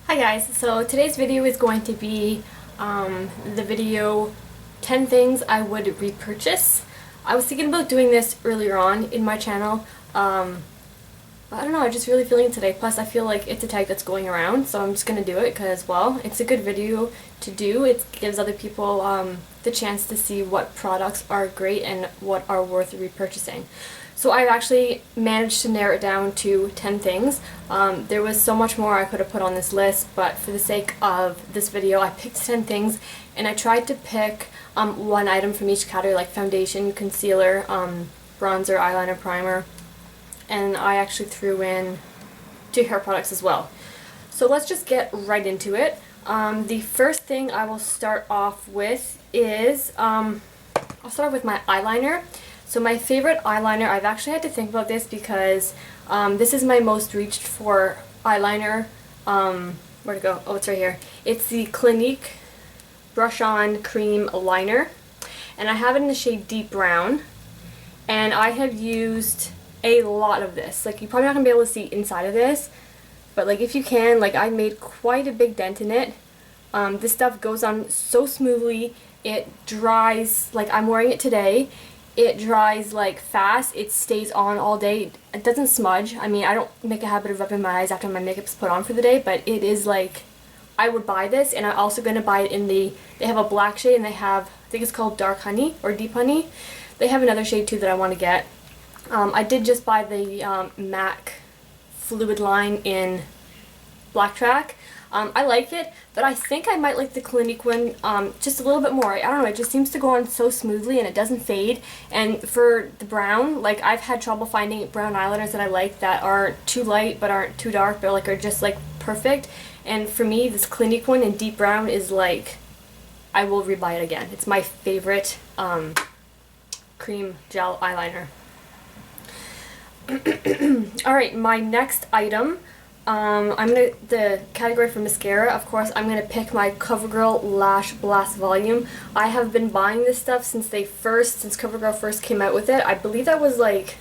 Hi guys, so today's video is going to be the video 10 things I would repurchase. I was thinking about doing this earlier on in my channel, but I don't know, I'm just really feeling it today. Plus I feel like it's a tag that's going around, so I'm just going to do it because, well, it's a good video to do. It gives other people the chance to see what products are great and what are worth repurchasing. So I've actually managed to narrow it down to 10 things. There was so much more I could have put on this list, but for the sake of this video I picked 10 things, and I tried to pick one item from each category, like foundation, concealer, bronzer, eyeliner, primer, and I actually threw in 2 hair products as well. So let's just get right into it. The first thing I will start off with is, I'll start with my eyeliner. So my favorite eyeliner, I've actually had to think about this because this is my most reached for eyeliner. Where'd it go? Oh, it's right here. It's the Clinique Brush On Cream Liner, and I have it in the shade Deep Brown, and I have used a lot of this. Like, you're probably not going to be able to see inside of this, but like if you can, like I made quite a big dent in it. This stuff goes on so smoothly. It dries, like I'm wearing it today. It dries like fast. It stays on all day. It doesn't smudge. I mean, I don't make a habit of rubbing my eyes after my makeup's put on for the day, but it is like, I would buy this, and I'm also going to buy it in the, they have a black shade and they have, I think it's called Dark Honey or Deep Honey. They have another shade too that I want to get. I did just buy the MAC Fluid line in Black Track. I like it, but I think I might like the Clinique one just a little bit more. I don't know, it just seems to go on so smoothly and it doesn't fade. And for the brown, like I've had trouble finding brown eyeliners that I like that aren't too light but aren't too dark, but like are just like perfect. And for me, this Clinique one in deep brown is like, I will rebuy it again. It's my favorite cream gel eyeliner. Alright, my next item, the category for mascara, of course, I'm gonna pick my Covergirl Lash Blast Volume. I have been buying this stuff since Covergirl first came out with it. I believe that was like,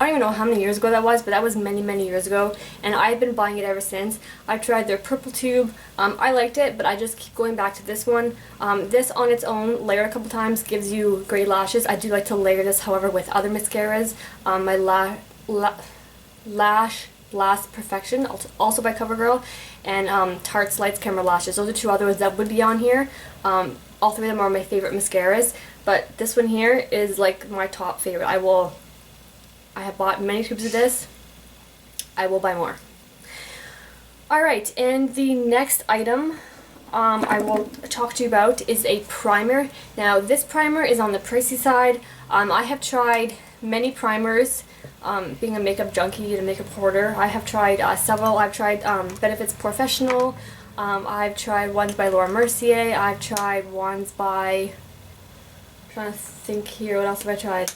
I don't even know how many years ago that was, but that was many years ago, and I've been buying it ever since. I tried their purple tube. I liked it, but I just keep going back to this one. This on its own, layered a couple times, gives you great lashes. I do like to layer this, however, with other mascaras. My Lash Blast Perfection, also by Covergirl, and Tarte's Lights Camera Lashes. Those are 2 other ones that would be on here. All 3 of them are my favorite mascaras, but this one here is like my top favorite. I have bought many tubes of this. I will buy more. Alright, and the next item I will talk to you about is a primer. Now, this primer is on the pricey side. I have tried many primers. Being a makeup junkie and a makeup hoarder, I have tried several. I've tried Benefit's Professional. I've tried ones by Laura Mercier. I've tried ones by, I'm trying to think here, what else have I tried?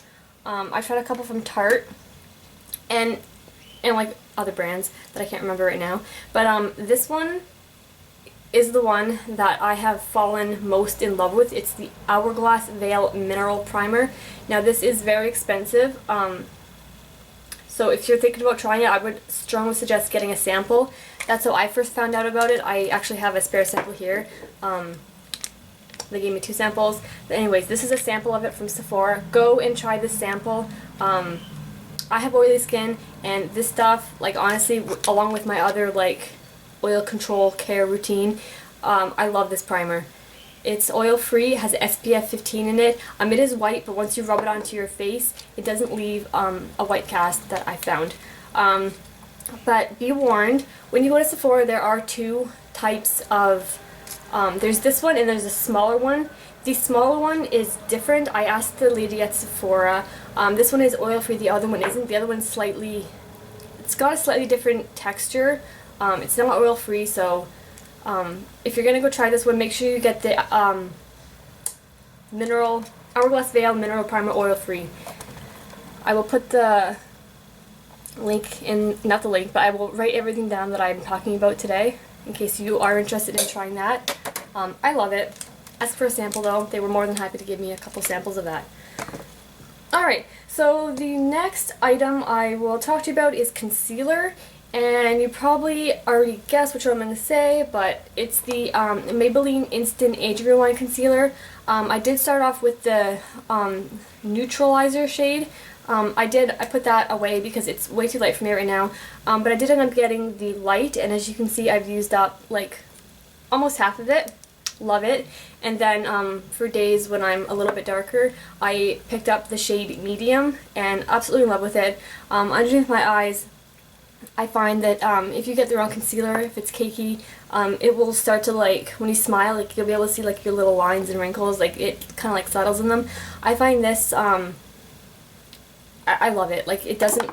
I tried a couple from Tarte and like other brands that I can't remember right now. But this one is the one that I have fallen most in love with. It's the Hourglass Veil Mineral Primer. Now, this is very expensive. So if you're thinking about trying it, I would strongly suggest getting a sample. That's how I first found out about it. I actually have a spare sample here. They gave me 2 samples. But anyways, this is a sample of it from Sephora. Go and try this sample. I have oily skin, and this stuff, like honestly, along with my other like oil control care routine, I love this primer. It's oil-free, has SPF 15 in it. It is white, but once you rub it onto your face, it doesn't leave a white cast that I found. But be warned, when you go to Sephora, there are 2 types of, there's this one and there's a smaller one. The smaller one is different. I asked the lady at Sephora. This one is oil-free, the other one isn't. The other one's it's got a slightly different texture. It's not oil-free, so if you're gonna go try this one, make sure you get the Hourglass Veil Mineral Primer oil-free. I will put the link in, not the link, but I will write everything down that I'm talking about today in case you are interested in trying that. I love it. As for a sample though, they were more than happy to give me a couple samples of that. Alright, so the next item I will talk to you about is concealer, And you probably already guessed which one I'm going to say, but it's the Maybelline Instant Age Rewind Concealer. I did start off with the neutralizer shade. I put that away because it's way too light for me right now, but I did end up getting the light, and as you can see, I've used up like almost half of it. Love it. And then for days when I'm a little bit darker, I picked up the shade medium and absolutely in love with it. Underneath my eyes, I find that if you get the wrong concealer, if it's cakey, it will start to, like, when you smile, like, you'll be able to see like your little lines and wrinkles, like it kind of like settles in them. I find this I love it. Like, it doesn't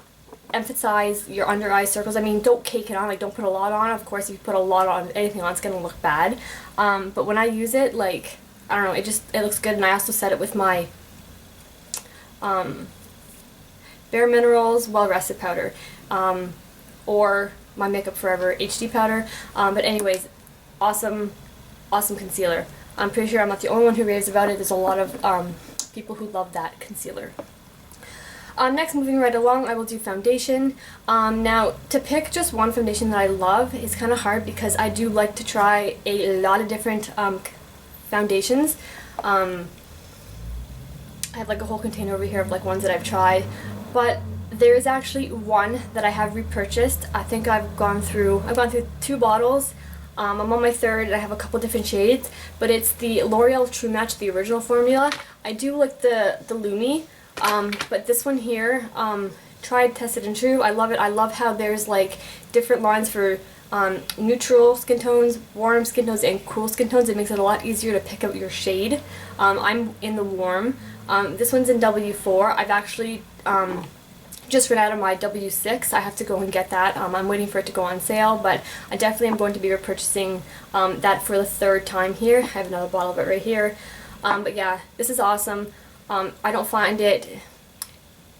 emphasize your under eye circles. I mean, don't cake it on, like, don't put a lot on. Of course, if you put a lot on anything on, it's gonna look bad. But when I use it, like, I don't know, it looks good. And I also set it with my Bare Minerals Well Rested powder, or my Makeup Forever HD powder. But anyways, awesome concealer. I'm pretty sure I'm not the only one who raves about it. There's a lot of people who love that concealer. Next, moving right along, I will do foundation. Now, to pick just one foundation that I love is kind of hard because I do like to try a lot of different foundations. I have like a whole container over here of like ones that I've tried, but there is actually one that I have repurchased. I think I've gone through 2 bottles. I'm on my 3rd, and I have a couple different shades, but it's the Loreal True Match, the original formula. I do like the Lumi. But this one here, tried, tested, and true. I love it. I love how there's like different lines for neutral skin tones, warm skin tones, and cool skin tones. It makes it a lot easier to pick out your shade. I'm in the warm. This one's in W4. I've actually just ran out of my W6. I have to go and get that. I'm waiting for it to go on sale, but I definitely am going to be repurchasing that for the 3rd time here. I have another bottle of it right here. But yeah, this is awesome. I don't find it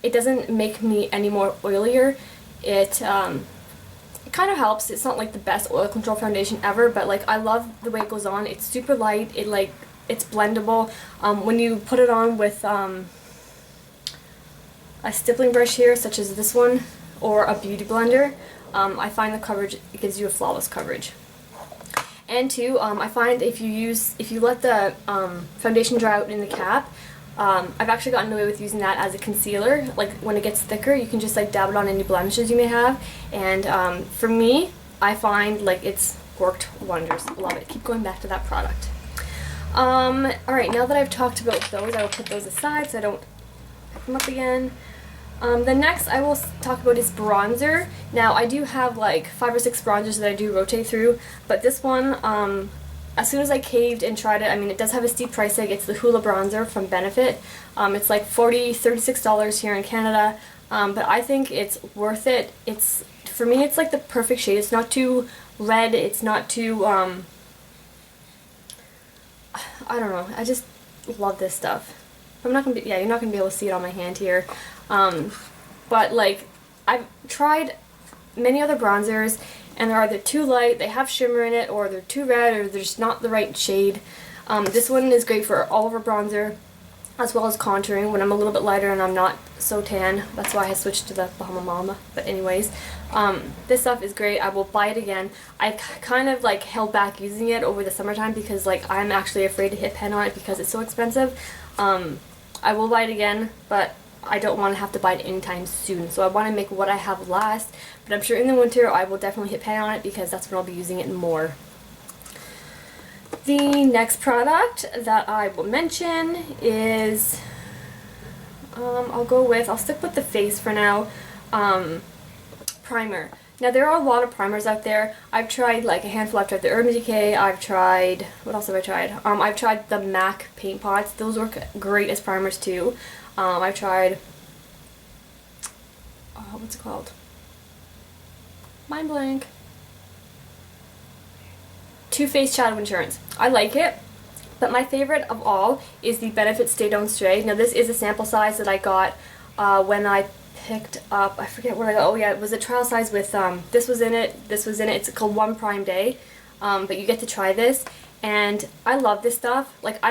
doesn't make me any more oilier. It kind of helps. It's not like the best oil control foundation ever, but like I love the way it goes on. It's super light. It's blendable. When you put it on with a stippling brush here, such as this one, or a beauty blender, I find the coverage, it gives you a flawless coverage. And 2, I find if you let the foundation dry out in the cap, I've actually gotten away with using that as a concealer. Like, when it gets thicker, you can just like dab it on any blemishes you may have. And for me, I find like it's worked wonders. Love it. Keep going back to that product. Alright, now that I've talked about those, I will put those aside so I don't pick them up again. The next I will talk about is bronzer. Now, I do have like 5 or 6 bronzers that I do rotate through, but this one, as soon as I caved and tried it, I mean, it does have a steep price tag. It's the Hoola Bronzer from Benefit. It's like $36 here in Canada, but I think it's worth it. For me, it's like the perfect shade. It's not too red. It's not too, I don't know. I just love this stuff. You're not gonna be able to see it on my hand here. But like, I've tried many other bronzers, and they're either too light, they have shimmer in it, or they're too red, or they're just not the right shade. This one is great for all over bronzer, as well as contouring when I'm a little bit lighter and I'm not so tan. That's why I switched to the Bahama Mama. But anyways, this stuff is great. I will buy it again. I kind of like held back using it over the summertime because like I'm actually afraid to hit pen on it because it's so expensive. I will buy it again, but I don't want to have to buy it anytime soon, so I want to make what I have last, but I'm sure in the winter I will definitely hit pan on it because that's when I'll be using it more. The next product that I will mention is, I'll stick with the face for now, primer. Now, there are a lot of primers out there. I've tried like a handful. I've tried the Urban Decay. I've tried, what else have I tried? I've tried the MAC paint pots. Those work great as primers too. I've tried, what's it called? Mind blank. Too Faced Shadow Insurance. I like it, but my favorite of all is the Benefit Stay Don't Stray. Now, this is a sample size that I got when I picked up, I forget where I got, oh yeah, it was a trial size with, this was in it, it's called One Prime Day, but you get to try this, and I love this stuff. Like, I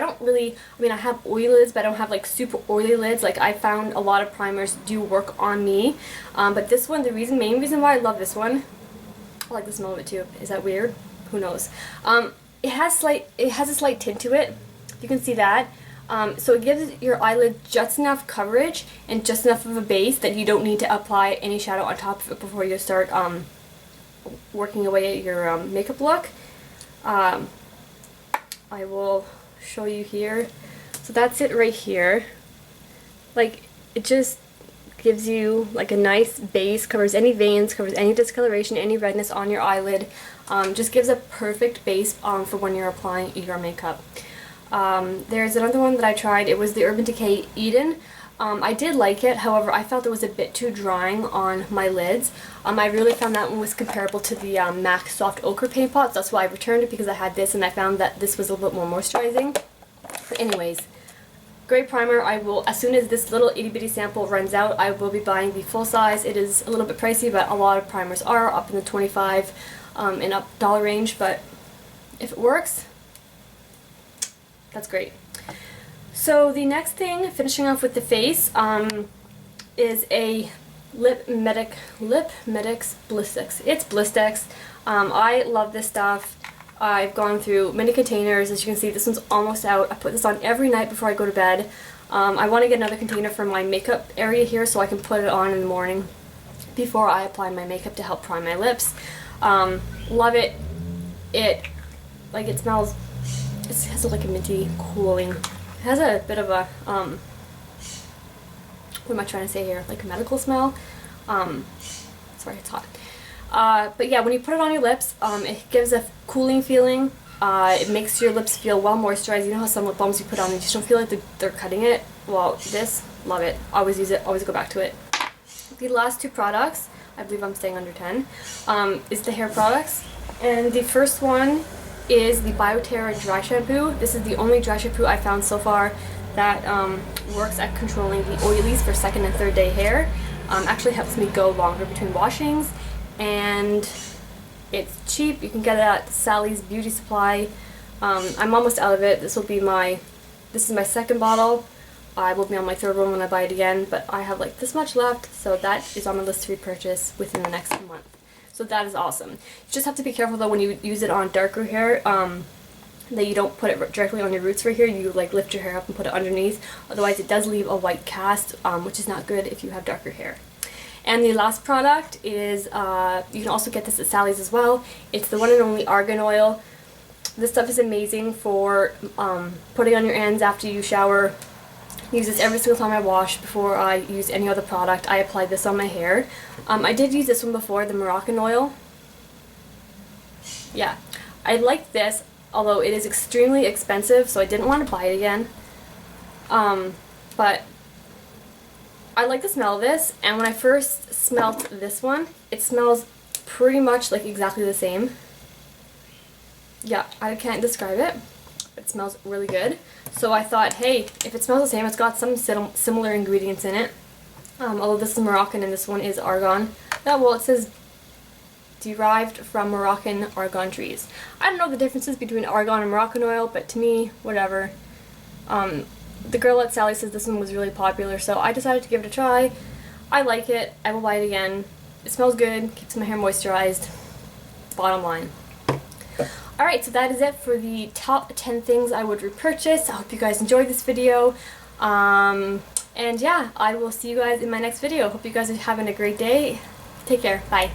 mean, I have oily lids, but I don't have like super oily lids. Like, I found a lot of primers do work on me, but this one, the main reason why I love this one, I like the smell of it too. Is that weird? Who knows? It has a slight tint to it. You can see that. So it gives your eyelid just enough coverage and just enough of a base that you don't need to apply any shadow on top of it before you start working away at your makeup look. I will show you here. So that's it right here. Like, it just gives you like a nice base, covers any veins, covers any discoloration, any redness on your eyelid. Just gives a perfect base for when you're applying your makeup. There's another one that I tried. It was the Urban Decay Eden. I did like it, however I felt it was a bit too drying on my lids. I really found that one was comparable to the MAC Soft Ochre paint pots. That's why I returned it, because I had this and I found that this was a little bit more moisturizing. But anyways, great primer. I will, as soon as this little itty bitty sample runs out, I will be buying the full size. It is a little bit pricey, but a lot of primers are up in the $25 and up dollar range, but if it works, that's great. So the next thing, finishing off with the face, is a Lip Medics Blistex. It's Blistex. I love this stuff. I've gone through many containers. As you can see, this one's almost out. I put this on every night before I go to bed. I want to get another container for my makeup area here so I can put it on in the morning before I apply my makeup to help prime my lips. Love it. It smells, it has like a minty cooling. It has a bit of a, what am I trying to say here? Like a medical smell. Sorry, it's hot. But yeah, when you put it on your lips, it gives a cooling feeling. It makes your lips feel well moisturized. You know how some lip balms you put on, you just don't feel like they're cutting it? Well, this, love it. Always use it, always go back to it. The last two products, I believe I'm staying under 10, is the hair products. And the first one is the Bioterra dry shampoo. This is the only dry shampoo I found so far that works at controlling the oilies for second and third day hair. Actually helps me go longer between washings, and it's cheap. You can get it at Sally's Beauty Supply. I'm almost out of it. This is my second bottle. I will be on my third one when I buy it again, but I have like this much left, so that is on my list to repurchase within the next month. So that is awesome. You just have to be careful though when you use it on darker hair, that you don't put it directly on your roots right here. You like lift your hair up and put it underneath. Otherwise it does leave a white cast, which is not good if you have darker hair. And the last product is, you can also get this at Sally's as well. It's the one and only argan oil. This stuff is amazing for putting on your ends after you shower. I use this every single time I wash. Before I use any other product, I apply this on my hair. I did use this one before, the Moroccan oil. Yeah, I liked this, although it is extremely expensive, so I didn't want to buy it again. But I like the smell of this, and when I first smelt this one, it smells pretty much like exactly the same. Yeah, I can't describe it. It smells really good. So I thought, hey, if it smells the same, it's got some similar ingredients in it. Although this is Moroccan and this one is argan. Yeah, well, it says derived from Moroccan argan trees. I don't know the differences between argan and Moroccan oil, but to me, whatever. The girl at Sally says this one was really popular, so I decided to give it a try. I like it. I will buy it again. It smells good, keeps my hair moisturized. Bottom line. Alright, so that is it for the top 10 things I would repurchase. I hope you guys enjoyed this video. And yeah, I will see you guys in my next video. Hope you guys are having a great day. Take care. Bye.